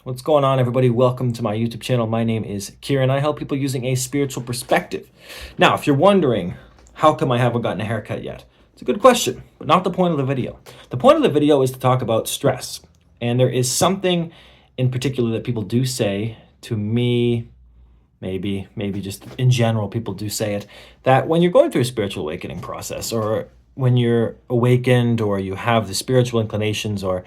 What's going on, everybody? Welcome to my YouTube channel. My name is Kieran. I help people using a spiritual perspective. Now, if you're wondering, how come I haven't gotten a haircut yet? It's a good question, but not the point of the video. The point of the video is to talk about stress. And there is something in particular that people do say to me, maybe just in general, people do say it, that when you're going through a spiritual awakening process, or when you're awakened, or you have the spiritual inclinations, or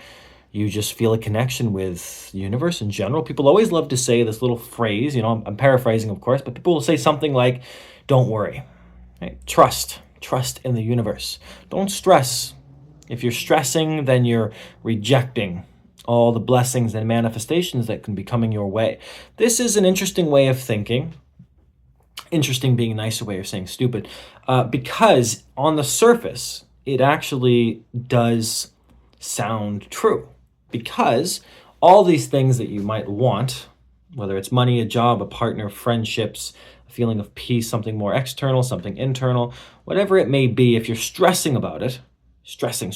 you just feel a connection with the universe in general. People always love to say this little phrase, I'm paraphrasing, of course, but people will say something like, don't worry, right? Trust in the universe. Don't stress. If you're stressing, then you're rejecting all the blessings and manifestations that can be coming your way. This is an interesting way of thinking. Interesting being a nicer way of saying stupid, because on the surface, it actually does sound true. Because all these things that you might want, whether it's money, a job, a partner, friendships, a feeling of peace, something more external, something internal, whatever it may be, if you're stressing about it, stressing,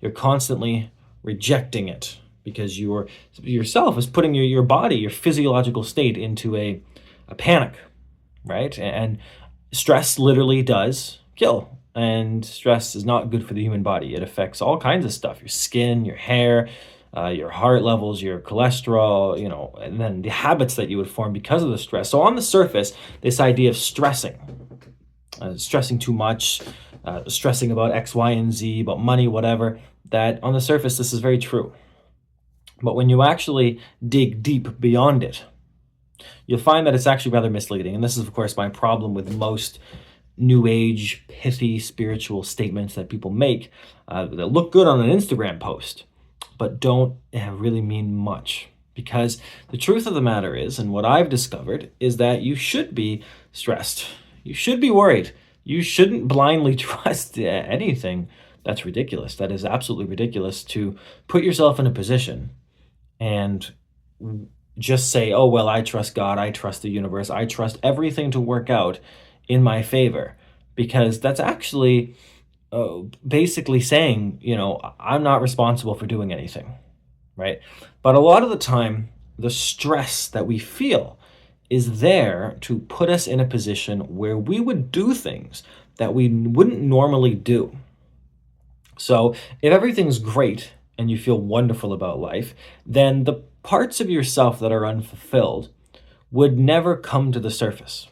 you're constantly rejecting it because yourself is putting your body, your physiological state into a panic, right? And stress literally does kill. And stress is not good for the human body. It affects all kinds of stuff, your skin, your hair, your heart levels, your cholesterol, and then the habits that you would form because of the stress. So on the surface, this idea of stressing too much, stressing about X, Y, and Z, about money, whatever, that on the surface, this is very true. But when you actually dig deep beyond it, you'll find that it's actually rather misleading. And this is, of course, my problem with most new age, pithy, spiritual statements that people make that look good on an Instagram post, but don't really mean much. Because the truth of the matter is, and what I've discovered, is that you should be stressed. You should be worried. You shouldn't blindly trust anything. That's ridiculous. That is absolutely ridiculous to put yourself in a position and just say, oh, well, I trust God, I trust the universe, I trust everything to work out in my favor, because that's actually basically saying, I'm not responsible for doing anything, right? But a lot of the time, the stress that we feel is there to put us in a position where we would do things that we wouldn't normally do. So if everything's great and you feel wonderful about life, then the parts of yourself that are unfulfilled would never come to the surface.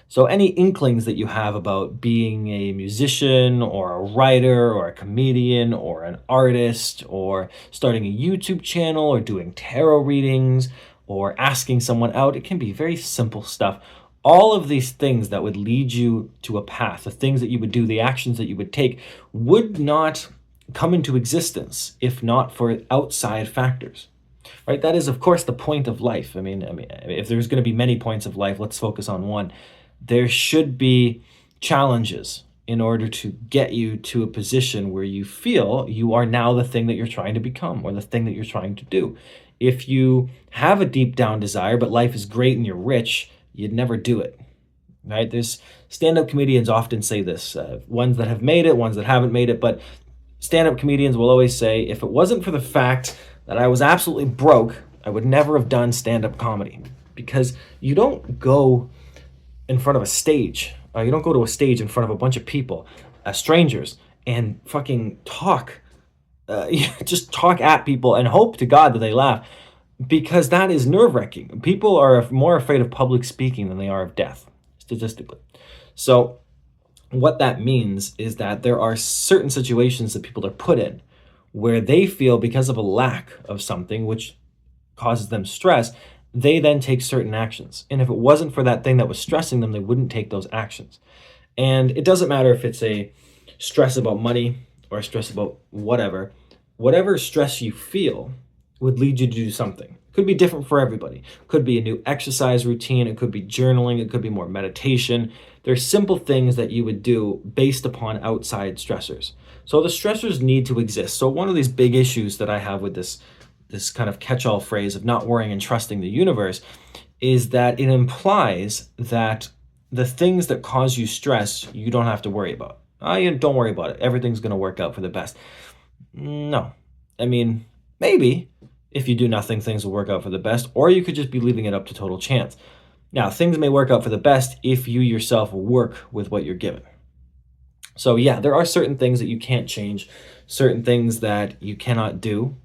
So any inklings that you have about being a musician or a writer or a comedian or an artist or starting a YouTube channel or doing tarot readings or asking someone out, it can be very simple stuff. All of these things that would lead you to a path, the things that you would do, the actions that you would take, would not come into existence if not for outside factors. Right? That is, of course, the point of life. I mean, if there's going to be many points of life, let's focus on one. There should be challenges in order to get you to a position where you feel you are now the thing that you're trying to become or the thing that you're trying to do. If you have a deep down desire, but life is great and you're rich, you'd never do it. Right? There's stand-up comedians often say this, ones that have made it, ones that haven't made it, but stand-up comedians will always say, if it wasn't for the fact that I was absolutely broke, I would never have done stand-up comedy. Because you don't go in front of a stage. You don't go to a stage in front of a bunch of people, strangers, and fucking talk. Just talk at people and hope to God that they laugh. Because that is nerve-wracking. People are more afraid of public speaking than they are of death, statistically. So what that means is that there are certain situations that people are put in where they feel because of a lack of something which causes them stress, they then take certain actions. And if it wasn't for that thing that was stressing them, they wouldn't take those actions. And it doesn't matter if it's a stress about money or a stress about whatever stress you feel would lead you to do something. Could be different for everybody. Could be a new exercise routine. It could be journaling. It could be more meditation. There's simple things that you would do based upon outside stressors. So the stressors need to exist. So one of these big issues that I have with this kind of catch-all phrase of not worrying and trusting the universe is that it implies that the things that cause you stress, you don't have to worry about. Don't worry about it. Everything's going to work out for the best. No. I mean, maybe, If you do nothing, things will work out for the best, or you could just be leaving it up to total chance. Now, things may work out for the best if you yourself work with what you're given. So yeah, there are certain things that you can't change, certain things that you cannot do.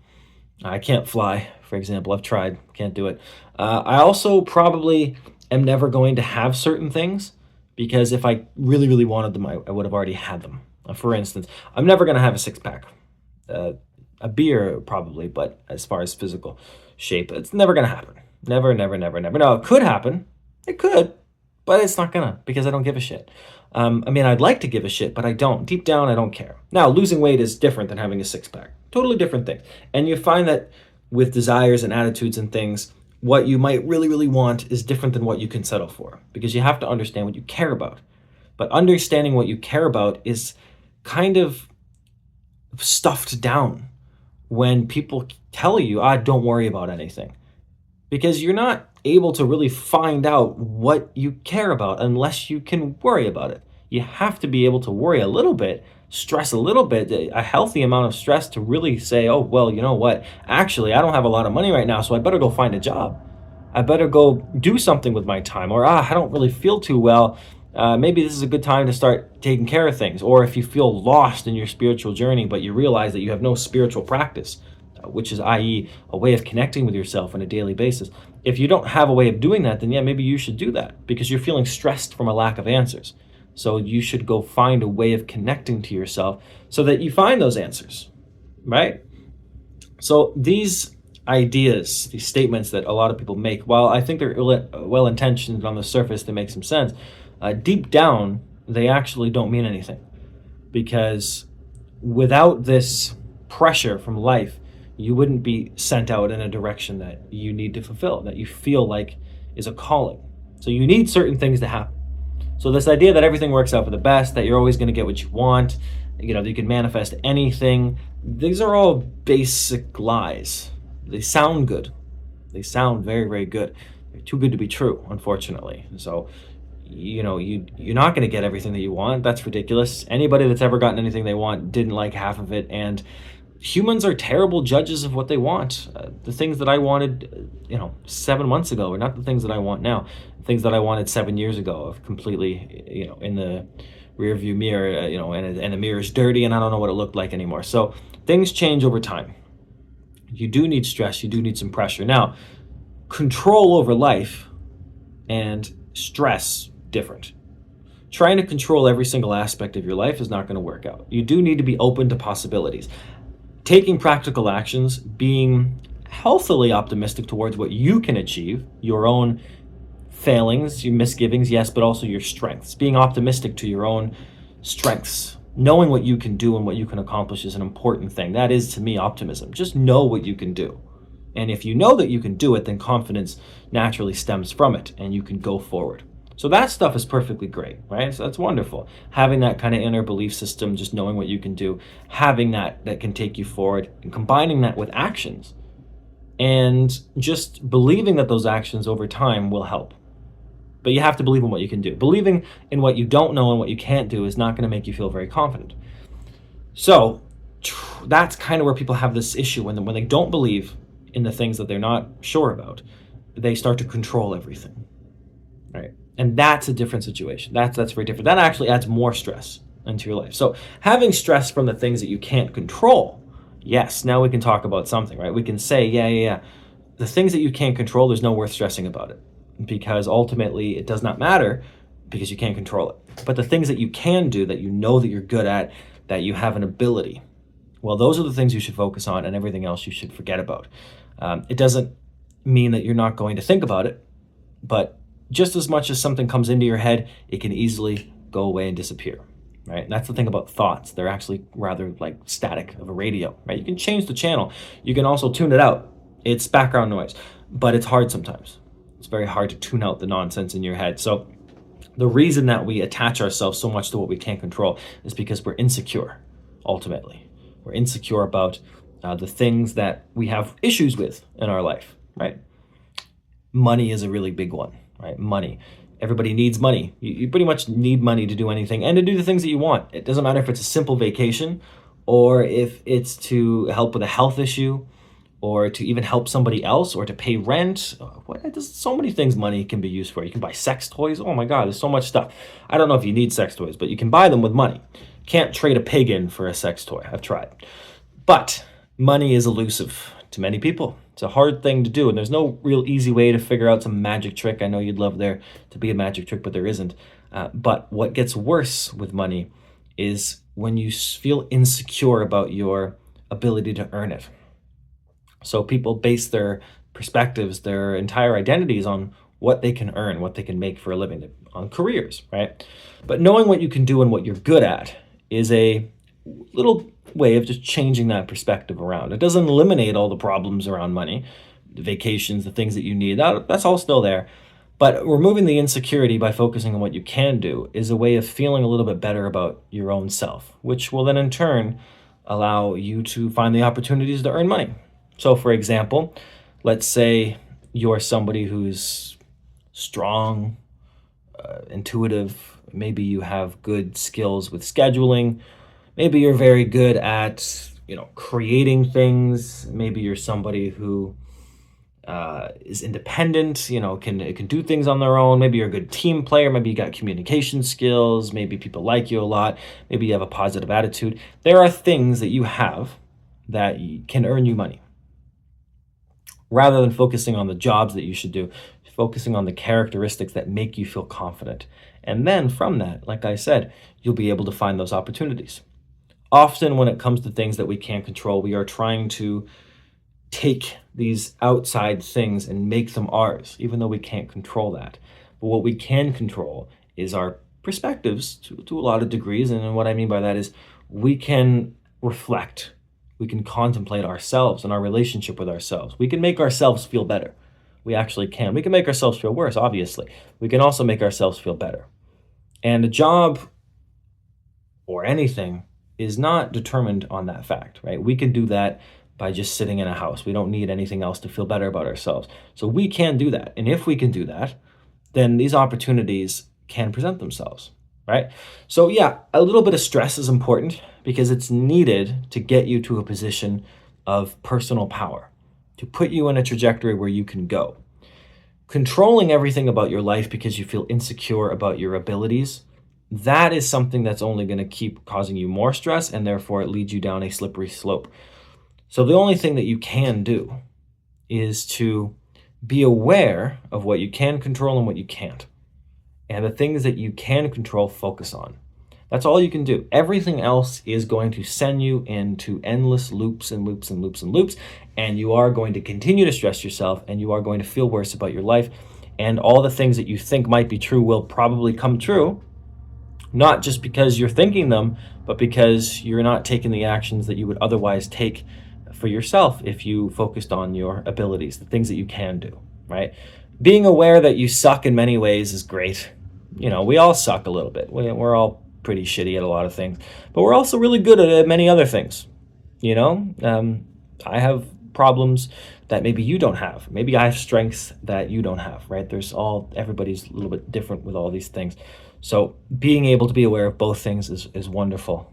I can't fly, for example. I've tried, can't do it. I also probably am never going to have certain things because if I really, really wanted them, I would have already had them. For instance, I'm never going to have a six pack. A beer, probably, but as far as physical shape, it's never going to happen. Never, never, never, never. Now, it could happen. It could, but it's not gonna because I don't give a shit. I mean, I'd like to give a shit, but I don't. Deep down, I don't care. Now, losing weight is different than having a six pack. Totally different thing. And you find that with desires and attitudes and things, what you might really, really want is different than what you can settle for because you have to understand what you care about. But understanding what you care about is kind of stuffed down when people tell you, don't worry about anything. Because you're not able to really find out what you care about unless you can worry about it. You have to be able to worry a little bit, stress a little bit, a healthy amount of stress to really say, oh, well, you know what? Actually, I don't have a lot of money right now, so I better go find a job. I better go do something with my time. Or, I don't really feel too well. Maybe this is a good time to start taking care of things. Or if you feel lost in your spiritual journey, but you realize that you have no spiritual practice, which is i.e. a way of connecting with yourself on a daily basis. If you don't have a way of doing that, then yeah, maybe you should do that because you're feeling stressed from a lack of answers. So you should go find a way of connecting to yourself so that you find those answers, right? So these ideas, these statements that a lot of people make, while I think they're well-intentioned on the surface, they make some sense, deep down, they actually don't mean anything because without this pressure from life, you wouldn't be sent out in a direction that you need to fulfill, that you feel like is a calling. So you need certain things to happen. So this idea that everything works out for the best, that you're always going to get what you want, that you can manifest anything, these are all basic lies. They sound good. They sound very, very good. They're too good to be true, unfortunately. So, you're not going to get everything that you want. That's ridiculous. Anybody that's ever gotten anything they want didn't like half of it, and humans are terrible judges of what they want. The things that I wanted, 7 months ago are not the things that I want now. Things that I wanted 7 years ago have completely, in the rear view mirror, and the mirror is dirty and I don't know what it looked like anymore. So things change over time. You do need stress. You do need some pressure. Now, control over life and stress, different. Trying to control every single aspect of your life is not going to work out. You do need to be open to possibilities. Taking practical actions, being healthily optimistic towards what you can achieve, your own failings, your misgivings, yes, but also your strengths. Being optimistic to your own strengths. Knowing what you can do and what you can accomplish is an important thing. That is, to me, optimism. Just know what you can do. And if you know that you can do it, then confidence naturally stems from it and you can go forward. So that stuff is perfectly great, right? So that's wonderful. Having that kind of inner belief system, just knowing what you can do, having that can take you forward, and combining that with actions, and just believing that those actions over time will help. But you have to believe in what you can do. Believing in what you don't know and what you can't do is not going to make you feel very confident. So that's kind of where people have this issue when they don't believe in the things that they're not sure about, they start to control everything, right? And that's a different situation. That's very different. That actually adds more stress into your life. So having stress from the things that you can't control, yes, now we can talk about something, right? We can say, yeah. The things that you can't control, there's no worth stressing about it because ultimately it does not matter because you can't control it. But the things that you can do, that you know that you're good at, that you have an ability, well, those are the things you should focus on and everything else you should forget about. It doesn't mean that you're not going to think about it, but just as much as something comes into your head, it can easily go away and disappear, right? And that's the thing about thoughts. They're actually rather like static of a radio, right? You can change the channel. You can also tune it out. It's background noise, but it's hard sometimes. It's very hard to tune out the nonsense in your head. So the reason that we attach ourselves so much to what we can't control is because we're insecure, ultimately. We're insecure about the things that we have issues with in our life, right? Money is a really big one. Right? Money. Everybody needs money. You pretty much need money to do anything and to do the things that you want. It doesn't matter if it's a simple vacation or if it's to help with a health issue or to even help somebody else, or to pay rent. There's so many things money can be used for. You can buy sex toys. Oh my God, there's so much stuff. I don't know if you need sex toys, but you can buy them with money. Can't trade a pig in for a sex toy. I've tried. But money is elusive to many people. It's a hard thing to do, and there's no real easy way to figure out some magic trick. I know you'd love there to be a magic trick, but there isn't. But what gets worse with money is when you feel insecure about your ability to earn it. So people base their perspectives, their entire identities on what they can earn, what they can make for a living, on careers, right? But knowing what you can do and what you're good at is a little way of just changing that perspective around. It doesn't eliminate all the problems around money, the vacations, the things that you need. That's all still there. But removing the insecurity by focusing on what you can do is a way of feeling a little bit better about your own self, which will then in turn allow you to find the opportunities to earn money. So for example, let's say you're somebody who's strong, intuitive, maybe you have good skills with scheduling, maybe you're very good at, creating things, maybe you're somebody who is independent, can do things on their own. Maybe you're a good team player. Maybe you got communication skills. Maybe people like you a lot. Maybe you have a positive attitude. There are things that you have that can earn you money. Rather than focusing on the jobs that you should do, focusing on the characteristics that make you feel confident. And then from that, like I said, you'll be able to find those opportunities. Often when it comes to things that we can't control, we are trying to take these outside things and make them ours, even though we can't control that. But what we can control is our perspectives to a lot of degrees. And what I mean by that is we can reflect, we can contemplate ourselves and our relationship with ourselves. We can make ourselves feel better. We actually can. We can make ourselves feel worse, obviously. We can also make ourselves feel better. And a job or anything is not determined on that fact, right? We can do that by just sitting in a house. We don't need anything else to feel better about ourselves. So we can do that. And if we can do that, then these opportunities can present themselves, right? So yeah, a little bit of stress is important because it's needed to get you to a position of personal power, to put you in a trajectory where you can go. Controlling everything about your life because you feel insecure about your abilities, that is something that's only going to keep causing you more stress, and therefore it leads you down a slippery slope. So the only thing that you can do is to be aware of what you can control and what you can't. And the things that you can control, focus on. That's all you can do. Everything else is going to send you into endless loops and loops and loops and loops. And you are going to continue to stress yourself, and you are going to feel worse about your life. And all the things that you think might be true will probably come true, not just because you're thinking them, but because you're not taking the actions that you would otherwise take for yourself if you focused on your abilities, the things that you can do, right? Being aware that you suck in many ways is great. We all suck a little bit. We're all pretty shitty at a lot of things, but we're also really good at many other things. I have problems that maybe you don't have. Maybe I have strengths that you don't have, right? Everybody's a little bit different with all these things. So being able to be aware of both things is wonderful.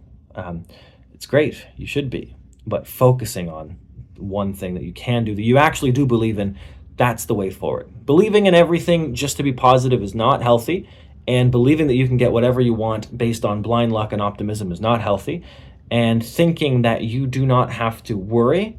It's great. You should be. But focusing on one thing that you can do, that you actually do believe in, that's the way forward. Believing in everything just to be positive is not healthy. And believing that you can get whatever you want based on blind luck and optimism is not healthy. And thinking that you do not have to worry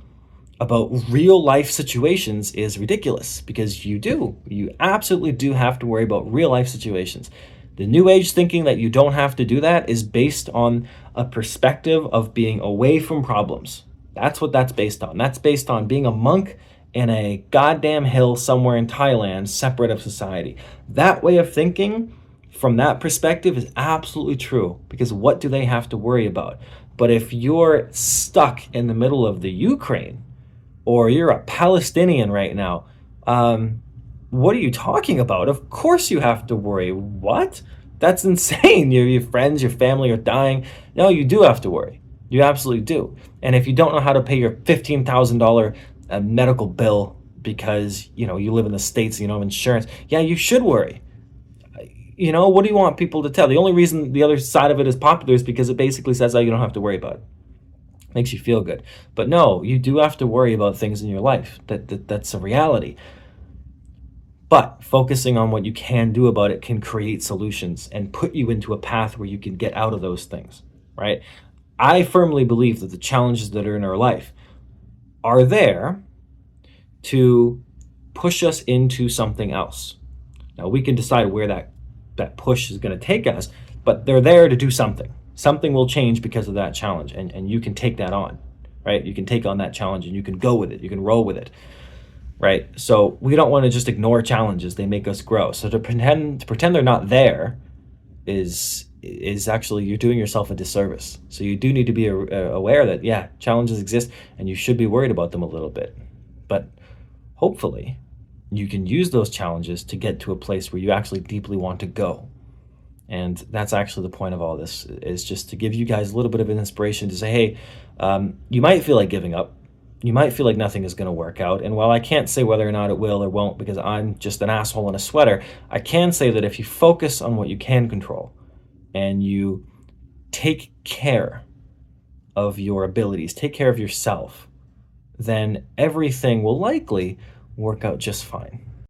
about real life situations is ridiculous, because you do. You absolutely do have to worry about real life situations. The New Age thinking that you don't have to do that is based on a perspective of being away from problems. That's what that's based on. That's based on being a monk in a goddamn hill somewhere in Thailand, separate of society. That way of thinking, from that perspective, is absolutely true, because what do they have to worry about? But if you're stuck in the middle of the Ukraine, or you're a Palestinian right now, what are you talking about? Of course you have to worry. What? That's insane. Your friends, your family are dying. No, you do have to worry. You absolutely do. And if you don't know how to pay your $15,000 medical bill because, you live in the States and you don't have insurance, yeah, you should worry. What do you want people to tell? The only reason the other side of it is popular is because it basically says, oh, you don't have to worry about it. makes you feel good. But no, you do have to worry about things in your life. That's a reality. But focusing on what you can do about it can create solutions and put you into a path where you can get out of those things, right? I firmly believe that the challenges that are in our life are there to push us into something else. Now we can decide where that push is going to take us, but they're there to do something. Something will change because of that challenge, and you can take that on, right? You can take on that challenge and you can go with it. You can roll with it, right? So we don't want to just ignore challenges. They make us grow. So to pretend they're not there is actually, you're doing yourself a disservice. So you do need to be aware that, yeah, challenges exist and you should be worried about them a little bit. But hopefully you can use those challenges to get to a place where you actually deeply want to go. And that's actually the point of all this, is just to give you guys a little bit of an inspiration to say, hey, you might feel like giving up. You might feel like nothing is going to work out. And while I can't say whether or not it will or won't, because I'm just an asshole in a sweater, I can say that if you focus on what you can control and you take care of your abilities, take care of yourself, then everything will likely work out just fine.